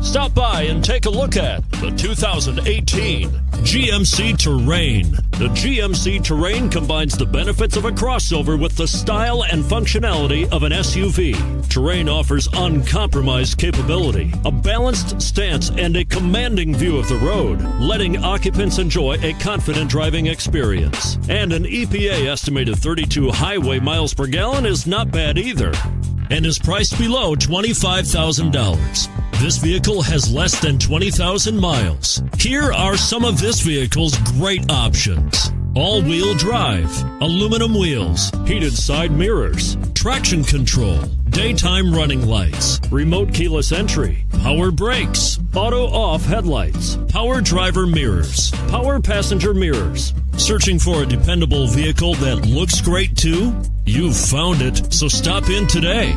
Stop by and take a look at the 2018 GMC Terrain. The GMC Terrain combines the benefits of a crossover with the style and functionality of an SUV. Terrain offers uncompromised capability, a balanced stance, and a commanding view of the road, letting occupants enjoy a confident driving experience. And an EPA estimated 32 highway miles per gallon is not bad either, and is priced below $25,000. This vehicle has less than 20,000 miles. Here are some of this vehicle's great options: all-wheel drive, aluminum wheels, heated side mirrors, traction control, daytime running lights, remote keyless entry, power brakes, auto-off headlights, power driver mirrors, power passenger mirrors. Searching for a dependable vehicle that looks great too? You've found it, so stop in today.